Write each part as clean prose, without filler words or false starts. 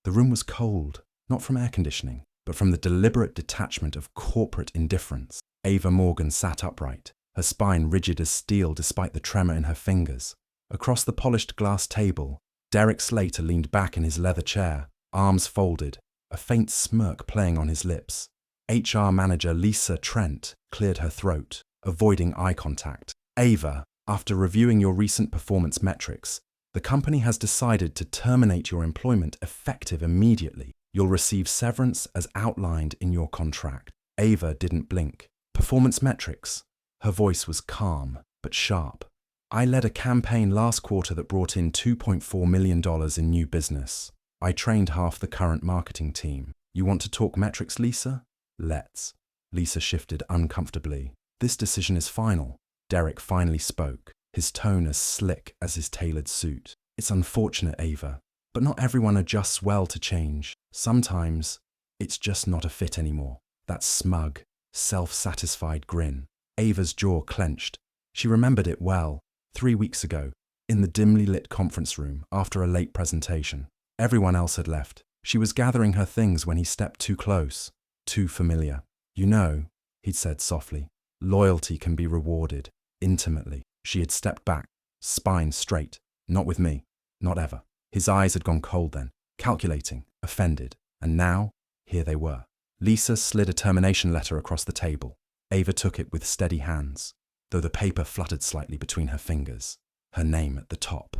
The room was cold, not from air conditioning, but from the deliberate detachment of corporate indifference. Ava Morgan sat upright, her spine rigid as steel despite the tremor in her fingers. Across the polished glass table, Derek Slater leaned back in his leather chair, arms folded, a faint smirk playing on his lips. HR manager Lisa Trent cleared her throat, avoiding eye contact. Ava, after reviewing your recent performance metrics, the company has decided to terminate your employment effective immediately. You'll receive severance as outlined in your contract. Ava didn't blink. Performance metrics? Her voice was calm, but sharp. I led a campaign last quarter that brought in $2.4 million in new business. I trained half the current marketing team. You want to talk metrics, Lisa? Let's. Lisa shifted uncomfortably. This decision is final. Derek finally spoke, his tone as slick as his tailored suit. It's unfortunate, Ava, but not everyone adjusts well to change. Sometimes, it's just not a fit anymore. That smug, self-satisfied grin. Ava's jaw clenched. She remembered it well, 3 weeks ago, in the dimly lit conference room after a late presentation. Everyone else had left. She was gathering her things when he stepped too close, too familiar. You know, he'd said softly, loyalty can be rewarded, intimately. She had stepped back, spine straight. Not with me. Not ever. His eyes had gone cold then, calculating, offended. And now, here they were. Lisa slid a termination letter across the table. Ava took it with steady hands, though the paper fluttered slightly between her fingers. Her name at the top.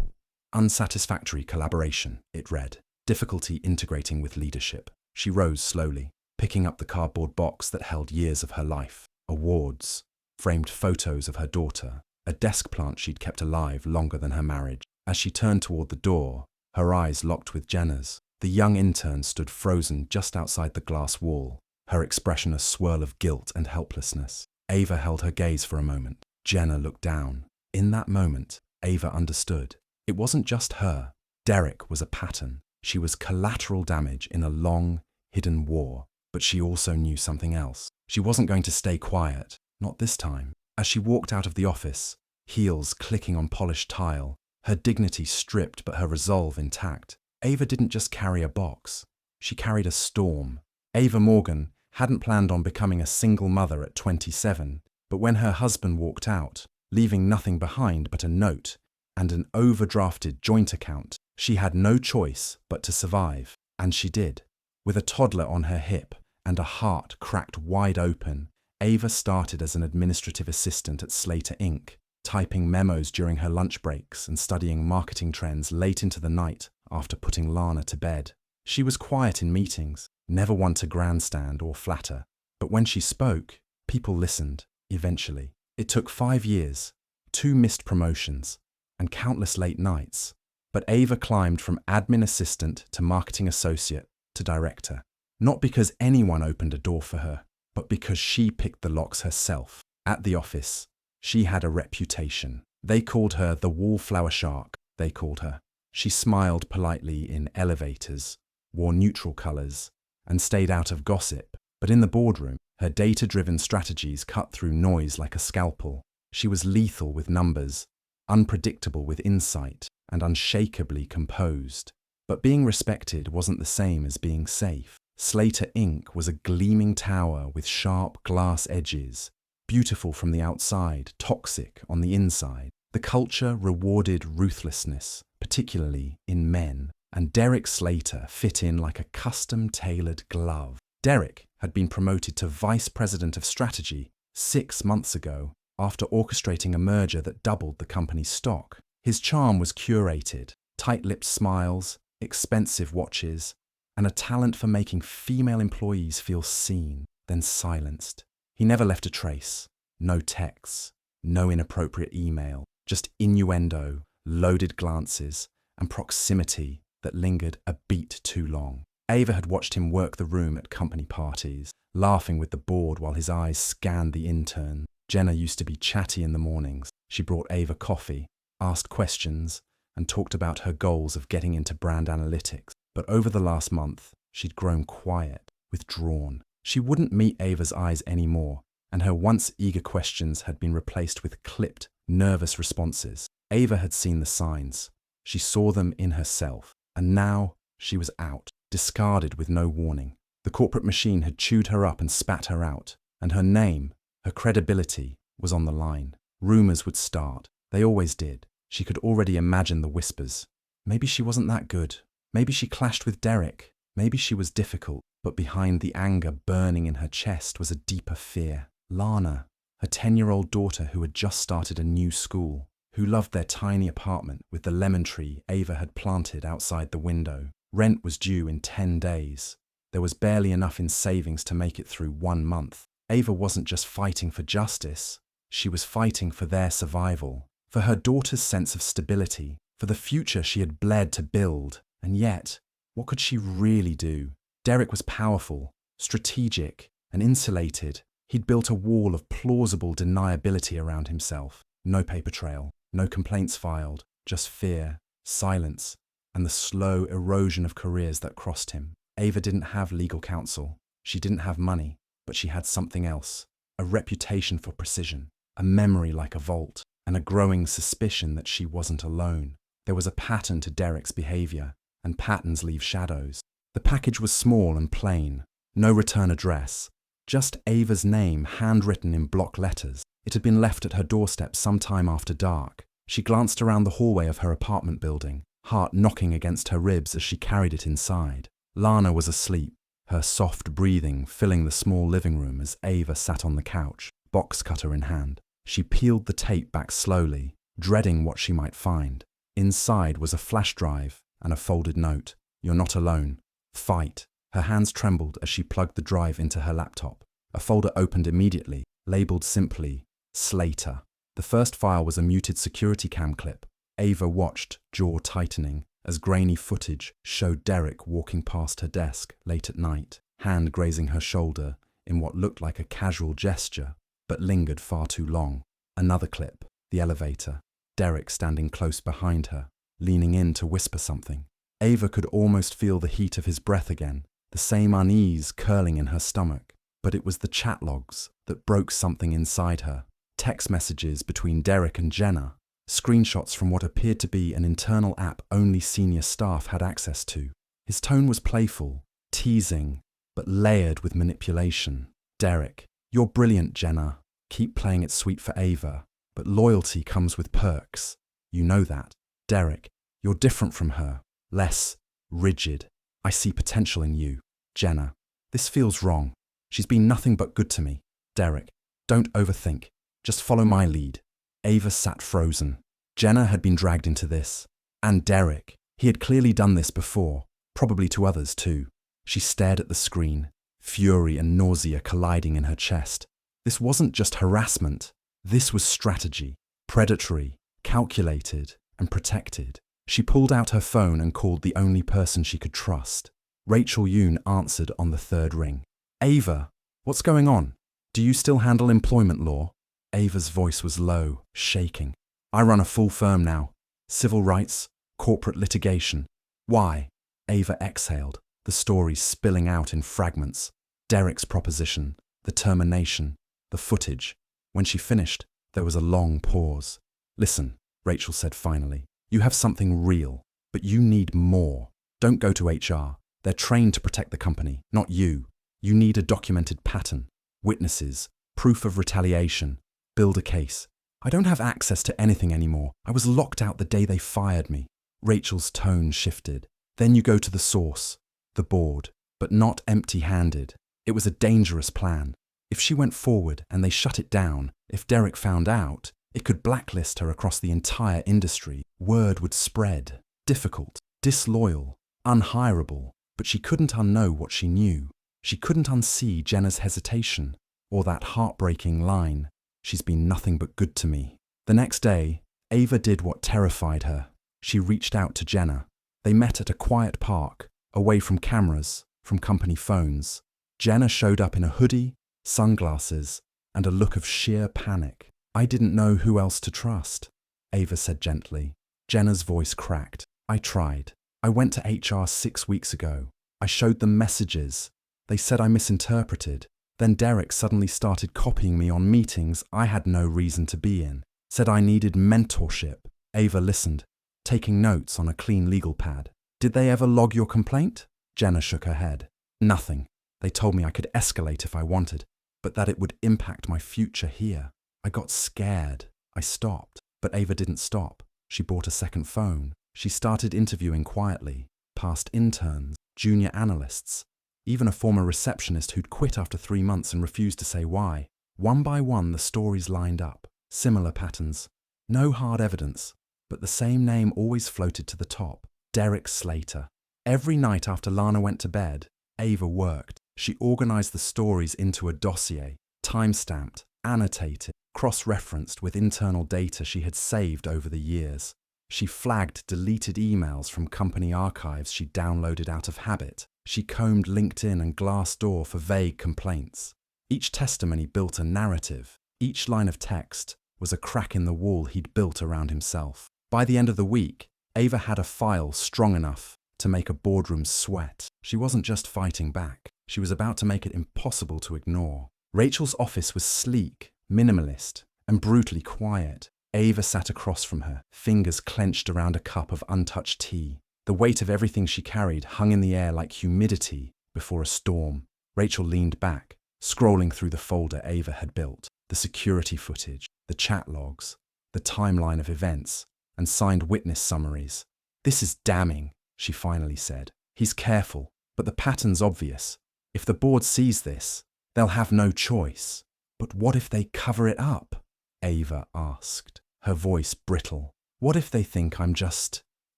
Unsatisfactory collaboration, it read. Difficulty integrating with leadership. She rose slowly, picking up the cardboard box that held years of her life. Awards, framed photos of her daughter, a desk plant she'd kept alive longer than her marriage. As she turned toward the door, her eyes locked with Jenna's. The young intern stood frozen just outside the glass wall, her expression a swirl of guilt and helplessness. Ava held her gaze for a moment. Jenna looked down. In that moment, Ava understood. It wasn't just her. Derek was a pattern. She was collateral damage in a long, hidden war. But she also knew something else. She wasn't going to stay quiet. Not this time. As she walked out of the office, heels clicking on polished tile, her dignity stripped but her resolve intact, Ava didn't just carry a box. She carried a storm. Ava Morgan hadn't planned on becoming a single mother at 27, but when her husband walked out, leaving nothing behind but a note and an overdrafted joint account, she had no choice but to survive. And she did. With a toddler on her hip and a heart cracked wide open, Ava started as an administrative assistant at Slater Inc., typing memos during her lunch breaks and studying marketing trends late into the night after putting Lana to bed. She was quiet in meetings, never one to grandstand or flatter. But when she spoke, people listened, eventually. It took 5 years, 2 missed promotions, and countless late nights. But Ava climbed from admin assistant to marketing associate to director. Not because anyone opened a door for her, but because she picked the locks herself. At the office, she had a reputation. They called her the wallflower shark, they called her. She smiled politely in elevators, wore neutral colors, and stayed out of gossip. But in the boardroom, her data-driven strategies cut through noise like a scalpel. She was lethal with numbers, unpredictable with insight, and unshakably composed. But being respected wasn't the same as being safe. Slater Inc. was a gleaming tower with sharp glass edges, beautiful from the outside, toxic on the inside. The culture rewarded ruthlessness, particularly in men, and Derek Slater fit in like a custom-tailored glove. Derek had been promoted to Vice President of Strategy 6 months ago after orchestrating a merger that doubled the company's stock. His charm was curated, tight-lipped smiles, expensive watches, and a talent for making female employees feel seen, then silenced. He never left a trace. No texts, no inappropriate email, just innuendo, loaded glances, and proximity that lingered a beat too long. Ava had watched him work the room at company parties, laughing with the board while his eyes scanned the intern. Jenna used to be chatty in the mornings. She brought Ava coffee, asked questions, and talked about her goals of getting into brand analytics. But over the last month, she'd grown quiet, withdrawn. She wouldn't meet Ava's eyes anymore, and her once eager questions had been replaced with clipped, nervous responses. Ava had seen the signs. She saw them in herself, and now she was out. discarded with no warning. The corporate machine had chewed her up and spat her out, and her name, her credibility, was on the line. Rumors would start. They always did. She could already imagine the whispers. Maybe she wasn't that good. Maybe she clashed with Derek. Maybe she was difficult. But behind the anger burning in her chest was a deeper fear. Lana, her 10-year-old daughter who had just started a new school, who loved their tiny apartment with the lemon tree Ava had planted outside the window. Rent was due in 10 days. There was barely enough in savings to make it through 1 month. Ava wasn't just fighting for justice. She was fighting for their survival, for her daughter's sense of stability, for the future she had bled to build. And yet, what could she really do? Derek was powerful, strategic, and insulated. He'd built a wall of plausible deniability around himself. No paper trail, no complaints filed, just fear, silence, and the slow erosion of careers that crossed him. Ava didn't have legal counsel. She didn't have money, but she had something else. A reputation for precision, a memory like a vault, and a growing suspicion that she wasn't alone. There was a pattern to Derek's behavior, and patterns leave shadows. The package was small and plain. No return address. Just Ava's name handwritten in block letters. It had been left at her doorstep sometime after dark. She glanced around the hallway of her apartment building, heart knocking against her ribs as she carried it inside. Lana was asleep, her soft breathing filling the small living room as Ava sat on the couch, box cutter in hand. She peeled the tape back slowly, dreading what she might find. Inside was a flash drive and a folded note. "You're not alone. Fight." Her hands trembled as she plugged the drive into her laptop. A folder opened immediately, labeled simply, Slater. The first file was a muted security cam clip. Ava watched, jaw tightening, as grainy footage showed Derek walking past her desk late at night, hand grazing her shoulder in what looked like a casual gesture, but lingered far too long. Another clip, the elevator, Derek standing close behind her, leaning in to whisper something. Ava could almost feel the heat of his breath again, the same unease curling in her stomach. But it was the chat logs that broke something inside her. Text messages between Derek and Jenna, screenshots from what appeared to be an internal app only senior staff had access to. His tone was playful, teasing, but layered with manipulation. "Derek, you're brilliant, Jenna. Keep playing it sweet for Ava, but loyalty comes with perks. You know that. Derek, you're different from her, less rigid. I see potential in you. Jenna, this feels wrong. She's been nothing but good to me. Derek, don't overthink. Just follow my lead." Ava sat frozen. Jenna had been dragged into this. And Derek. He had clearly done this before, probably to others too. She stared at the screen, fury and nausea colliding in her chest. This wasn't just harassment. This was strategy. Predatory, calculated, and protected. She pulled out her phone and called the only person she could trust. Rachel Yoon answered on the third ring. "Ava, what's going on? Do you still handle employment law?" Ava's voice was low, shaking. "I run a full firm now. Civil rights, corporate litigation." "Why?" Ava exhaled, the story spilling out in fragments. Derek's proposition, the termination, the footage. When she finished, there was a long pause. "Listen," Rachel said finally. "You have something real, but you need more. Don't go to HR. They're trained to protect the company, not you. You need a documented pattern, witnesses, proof of retaliation. Build a case. I don't have access to anything anymore. I was locked out the day they fired me." Rachel's tone shifted. "Then you go to the source, the board, but not empty-handed. It was a dangerous plan. If she went forward and they shut it down, if Derek found out, it could blacklist her across the entire industry. Word would spread. Difficult, disloyal, unhireable. But she couldn't unknow what she knew. She couldn't unsee Jenna's hesitation, or that heartbreaking line, "She's been nothing but good to me." The next day, Ava did what terrified her. She reached out to Jenna. They met at a quiet park, away from cameras, from company phones. Jenna showed up in a hoodie, sunglasses, and a look of sheer panic. "I didn't know who else to trust," Ava said gently. Jenna's voice cracked. "I tried. I went to HR 6 weeks ago. I showed them messages. They said I misinterpreted. Then Derek suddenly started copying me on meetings I had no reason to be in. Said I needed mentorship." Ava listened, taking notes on a clean legal pad. "Did they ever log your complaint?" Jenna shook her head. Nothing. They told me I could escalate if I wanted, but that it would impact my future here. I got scared. I stopped. But Ava didn't stop. She bought a second phone. She started interviewing quietly. Past interns, junior analysts, even a former receptionist who'd quit after 3 months and refused to say why. One by one, the stories lined up. Similar patterns. No hard evidence, but the same name always floated to the top. Derek Slater. Every night after Lana went to bed, Ava worked. She organized the stories into a dossier, time-stamped, annotated, cross-referenced with internal data she had saved over the years. She flagged deleted emails from company archives she downloaded out of habit. She combed LinkedIn and Glassdoor for vague complaints. Each testimony built a narrative. Each line of text was a crack in the wall he'd built around himself. By the end of the week, Ava had a file strong enough to make a boardroom sweat. She wasn't just fighting back. She was about to make it impossible to ignore. Rachel's office was sleek, minimalist, and brutally quiet. Ava sat across from her, fingers clenched around a cup of untouched tea. The weight of everything she carried hung in the air like humidity before a storm. Rachel leaned back, scrolling through the folder Ava had built. The security footage, the chat logs, the timeline of events, and signed witness summaries. "This is damning," she finally said. "He's careful, but the pattern's obvious. If the board sees this, they'll have no choice." "But what if they cover it up?" Ava asked, her voice brittle. "What if they think I'm just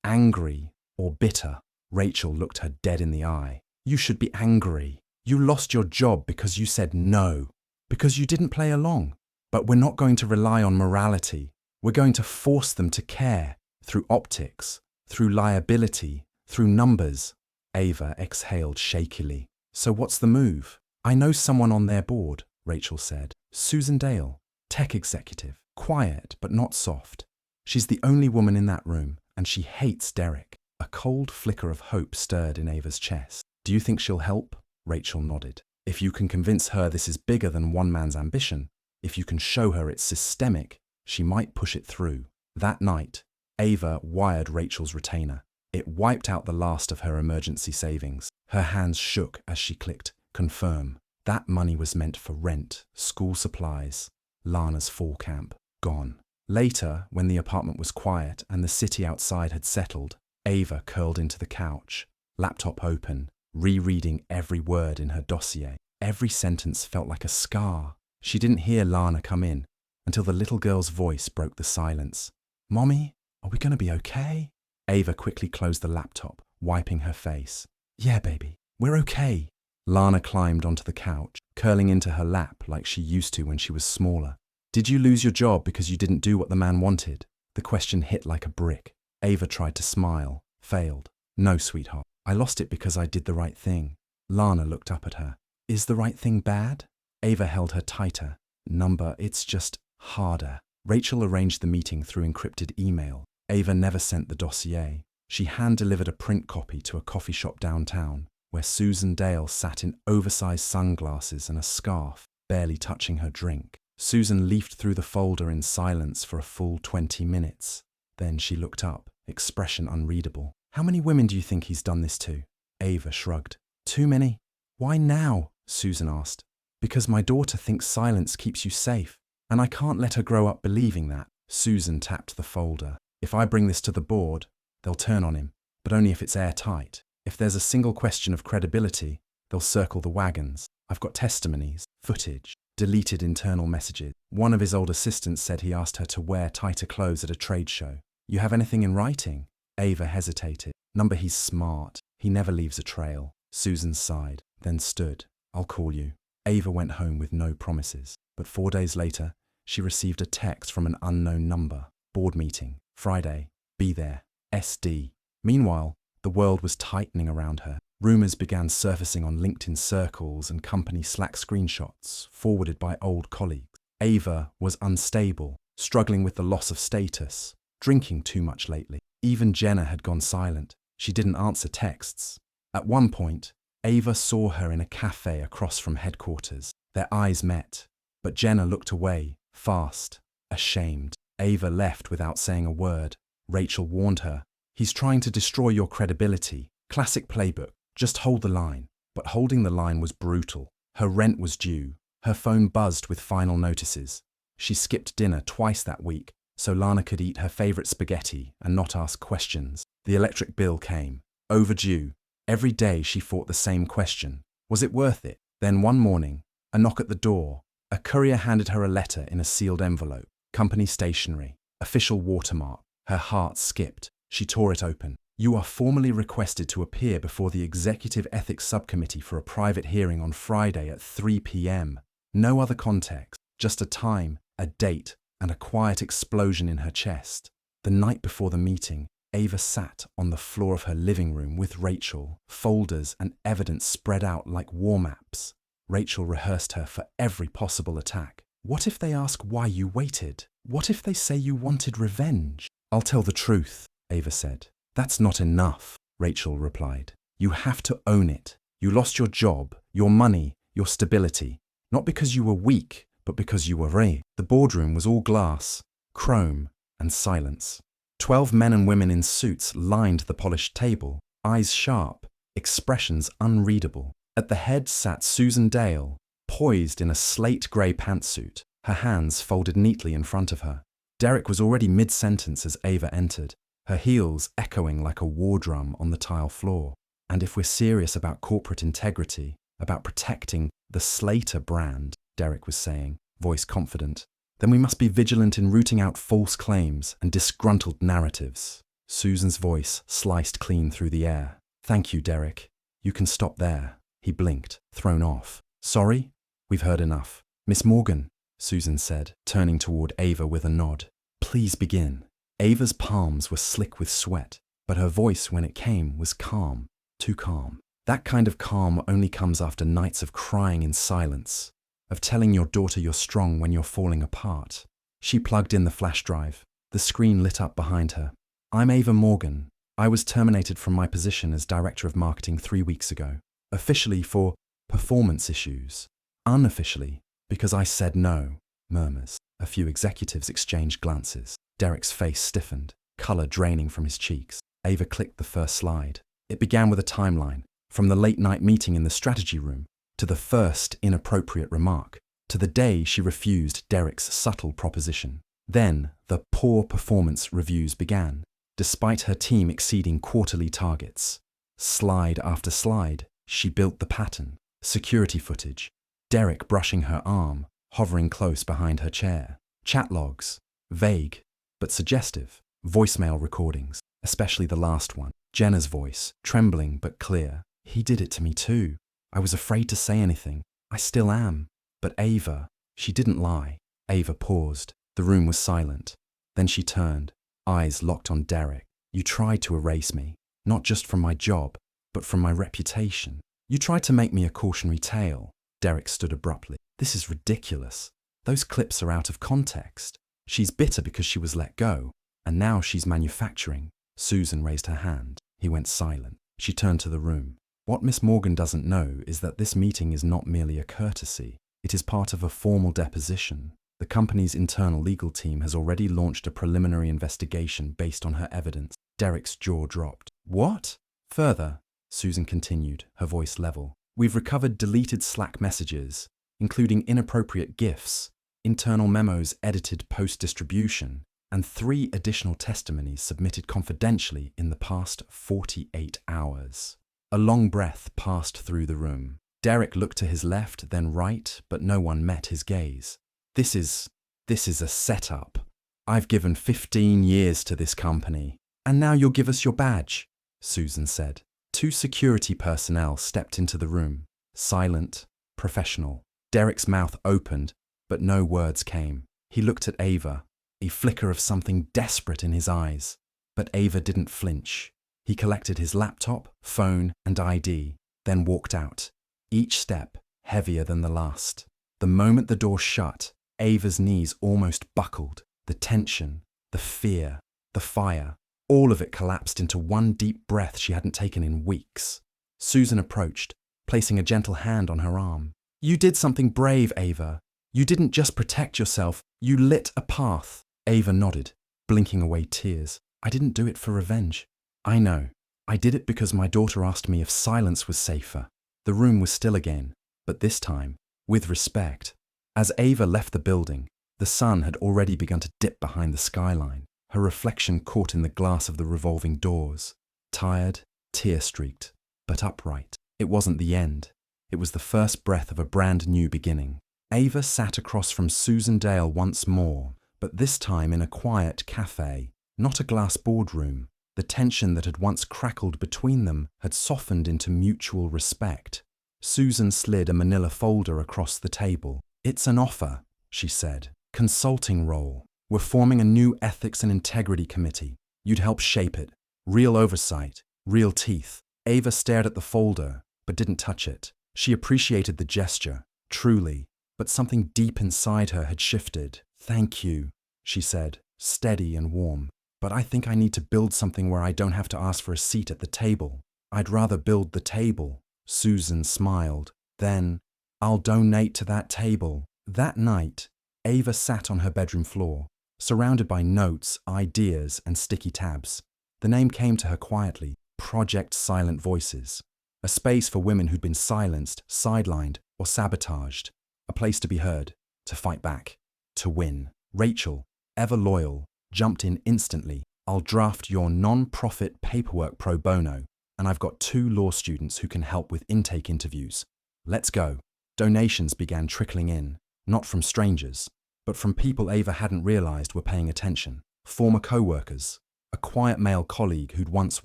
angry or bitter?" Rachel looked her dead in the eye. "You should be angry. You lost your job because you said no, because you didn't play along. But we're not going to rely on morality. We're going to force them to care, through optics, through liability, through numbers." Ava exhaled shakily. "So what's the move?" "I know someone on their board," Rachel said. "Susan Dale, tech executive, quiet but not soft. She's the only woman in that room, and she hates Derek." A cold flicker of hope stirred in Ava's chest. "Do you think she'll help?" Rachel nodded. "If you can convince her this is bigger than one man's ambition, if you can show her it's systemic, she might push it through." That night, Ava wired Rachel's retainer. It wiped out the last of her emergency savings. Her hands shook as she clicked confirm. That money was meant for rent, school supplies, Lana's fall camp. Gone. Later, when the apartment was quiet and the city outside had settled, Ava curled into the couch, laptop open, rereading every word in her dossier. Every sentence felt like a scar. She didn't hear Lana come in until the little girl's voice broke the silence. "Mommy, are we going to be okay?" Ava quickly closed the laptop, wiping her face. "Yeah, baby, we're okay." Lana climbed onto the couch, curling into her lap like she used to when she was smaller. "Did you lose your job because you didn't do what the man wanted?" The question hit like a brick. Ava tried to smile, failed. "No, sweetheart. I lost it because I did the right thing." Lana looked up at her. "Is the right thing bad?" Ava held her tighter. It's just harder." Rachel arranged the meeting through encrypted email. Ava never sent the dossier. She hand-delivered a print copy to a coffee shop downtown, where Susan Dale sat in oversized sunglasses and a scarf, barely touching her drink. Susan leafed through the folder in silence for a full 20 minutes. Then she looked up, expression unreadable. "How many women do you think he's done this to?" Ava shrugged. "Too many." "Why now?" Susan asked. "Because my daughter thinks silence keeps you safe, and I can't let her grow up believing that." Susan tapped the folder. "If I bring this to the board, they'll turn on him, but only if it's airtight. If there's a single question of credibility, they'll circle the wagons. I've got testimonies, footage, deleted internal messages. One of his old assistants said he asked her to wear tighter clothes at a trade show. You have anything in writing?" Ava hesitated. "Number, he's smart. He never leaves a trail." Susan sighed, then stood. "I'll call you." Ava went home with no promises. But 4 days later, she received a text from an unknown number. "Board meeting, Friday. Be there. SD." Meanwhile, the world was tightening around her. Rumors began surfacing on LinkedIn circles and company Slack screenshots forwarded by old colleagues. Ava was unstable, struggling with the loss of status, drinking too much lately. Even Jenna had gone silent. She didn't answer texts. At one point, Ava saw her in a cafe across from headquarters. Their eyes met, but Jenna looked away, fast, ashamed. Ava left without saying a word. Rachel warned her, "He's trying to destroy your credibility. Classic playbook. Just hold the line. But holding the line was brutal. Her rent was due. Her phone buzzed with final notices. She skipped dinner twice that week so Lana could eat her favorite spaghetti and not ask questions. The electric bill came. Overdue. Every day she fought the same question. Was it worth it? Then one morning, a knock at the door. A courier handed her a letter in a sealed envelope. Company stationery. Official watermark. Her heart skipped. She tore it open. You are formally requested to appear before the Executive Ethics Subcommittee for a private hearing on Friday at 3 p.m. No other context, just a time, a date, and a quiet explosion in her chest. The night before the meeting, Ava sat on the floor of her living room with Rachel, folders and evidence spread out like war maps. Rachel rehearsed her for every possible attack. What if they ask why you waited? What if they say you wanted revenge? I'll tell the truth, Ava said. That's not enough, Rachel replied. You have to own it. You lost your job, your money, your stability. Not because you were weak, but because you were rare. The boardroom was all glass, chrome, and silence. 12 men and women in suits lined the polished table, eyes sharp, expressions unreadable. At the head sat Susan Dale, poised in a slate-grey pantsuit, her hands folded neatly in front of her. Derek was already mid-sentence as Ava entered, her heels echoing like a war drum on the tile floor. And if we're serious about corporate integrity, about protecting the Slater brand, Derek was saying, voice confident, then we must be vigilant in rooting out false claims and disgruntled narratives. Susan's voice sliced clean through the air. Thank you, Derek. You can stop there. He blinked, thrown off. Sorry? We've heard enough. Miss Morgan, Susan said, turning toward Ava with a nod. Please begin. Ava's palms were slick with sweat, but her voice when it came was calm, too calm. That kind of calm only comes after nights of crying in silence, of telling your daughter you're strong when you're falling apart. She plugged in the flash drive. The screen lit up behind her. I'm Ava Morgan. I was terminated from my position as Director of Marketing 3 weeks ago, officially for performance issues, unofficially because I said no. Murmurs. A few executives exchanged glances. Derek's face stiffened, colour draining from his cheeks. Ava clicked the first slide. It began with a timeline, from the late-night meeting in the strategy room, to the first inappropriate remark, to the day she refused Derek's subtle proposition. Then, the poor performance reviews began, despite her team exceeding quarterly targets. Slide after slide, she built the pattern. Security footage, Derek brushing her arm, hovering close behind her chair. Chat logs, vague, but suggestive. Voicemail recordings, especially the last one. Jenna's voice, trembling but clear. He did it to me too. I was afraid to say anything. I still am. But Ava, she didn't lie. Ava paused. The room was silent. Then she turned, eyes locked on Derek. You tried to erase me, not just from my job, but from my reputation. You tried to make me a cautionary tale. Derek stood abruptly. This is ridiculous. Those clips are out of context. She's bitter because she was let go, and now she's manufacturing. Susan raised her hand. He went silent. She turned to the room. What Miss Morgan doesn't know is that this meeting is not merely a courtesy. It is part of a formal deposition. The company's internal legal team has already launched a preliminary investigation based on her evidence. Derek's jaw dropped. What? Further, Susan continued, her voice level. We've recovered deleted Slack messages, including inappropriate GIFs, internal memos edited post-distribution, and 3 additional testimonies submitted confidentially in the past 48 hours. A long breath passed through the room. Derek looked to his left, then right, but no one met his gaze. This is a setup. I've given 15 years to this company, and now you'll give us your badge, Susan said. 2 security personnel stepped into the room, silent, professional. Derek's mouth opened, but no words came. He looked at Ava, a flicker of something desperate in his eyes. But Ava didn't flinch. He collected his laptop, phone, and ID, then walked out, each step heavier than the last. The moment the door shut, Ava's knees almost buckled. The tension, the fear, the fire, all of it collapsed into one deep breath she hadn't taken in weeks. Susan approached, placing a gentle hand on her arm. You did something brave, Ava. You didn't just protect yourself, you lit a path. Ava nodded, blinking away tears. I didn't do it for revenge. I know. I did it because my daughter asked me if silence was safer. The room was still again, but this time, with respect. As Ava left the building, the sun had already begun to dip behind the skyline, her reflection caught in the glass of the revolving doors. Tired, tear-streaked, but upright. It wasn't the end. It was the first breath of a brand new beginning. Ava sat across from Susan Dale once more, but this time in a quiet cafe, not a glass boardroom. The tension that had once crackled between them had softened into mutual respect. Susan slid a manila folder across the table. "It's an offer," she said. "Consulting role. We're forming a new ethics and integrity committee. You'd help shape it. Real oversight, real teeth." Ava stared at the folder, but didn't touch it. She appreciated the gesture, truly, but something deep inside her had shifted. "Thank you," she said, steady and warm. "But I think I need to build something where I don't have to ask for a seat at the table. I'd rather build the table." Susan smiled. "Then, I'll donate to that table." That night, Ava sat on her bedroom floor, surrounded by notes, ideas, and sticky tabs. The name came to her quietly, Project Silent Voices. A space for women who'd been silenced, sidelined, or sabotaged. A place to be heard, to fight back, to win. Rachel, ever loyal, jumped in instantly. "I'll draft your non-profit paperwork pro bono, and I've got 2 law students who can help with intake interviews. Let's go." Donations began trickling in, not from strangers, but from people Ava hadn't realized were paying attention. Former co-workers, a quiet male colleague who'd once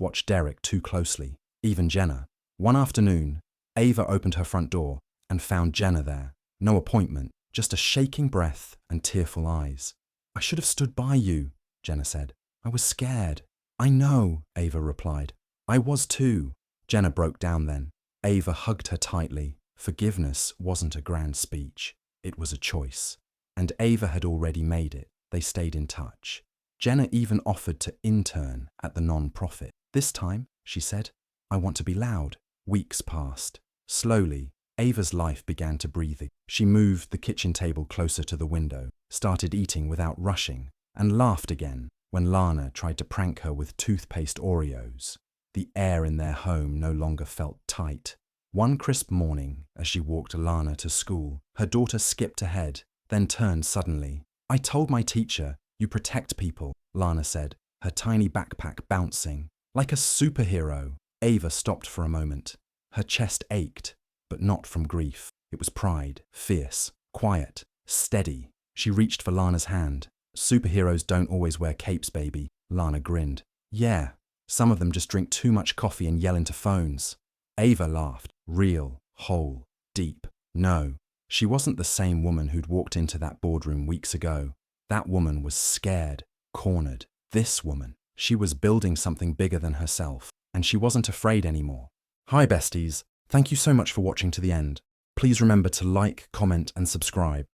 watched Derek too closely, even Jenna. One afternoon, Ava opened her front door and found Jenna there. No appointment, just a shaking breath and tearful eyes. "I should have stood by you," Jenna said. "I was scared." "I know," Ava replied. "I was too." Jenna broke down then. Ava hugged her tightly. Forgiveness wasn't a grand speech. It was a choice. And Ava had already made it. They stayed in touch. Jenna even offered to intern at the non-profit. "This time," she said, "I want to be loud." Weeks passed. Slowly, Ava's life began to breathe. She moved the kitchen table closer to the window, started eating without rushing, and laughed again when Lana tried to prank her with toothpaste Oreos. The air in their home no longer felt tight. One crisp morning, as she walked Lana to school, her daughter skipped ahead, then turned suddenly. "I told my teacher, you protect people," Lana said, her tiny backpack bouncing. "Like a superhero." Ava stopped for a moment. Her chest ached, but not from grief. It was pride, fierce, quiet, steady. She reached for Lana's hand. "Superheroes don't always wear capes, baby," Lana grinned. "Yeah, some of them just drink too much coffee and yell into phones." Ava laughed. Real, whole, deep. No, she wasn't the same woman who'd walked into that boardroom weeks ago. That woman was scared, cornered. This woman, she was building something bigger than herself, and she wasn't afraid anymore. Hi besties, thank you so much for watching to the end. Please remember to like, comment, and subscribe.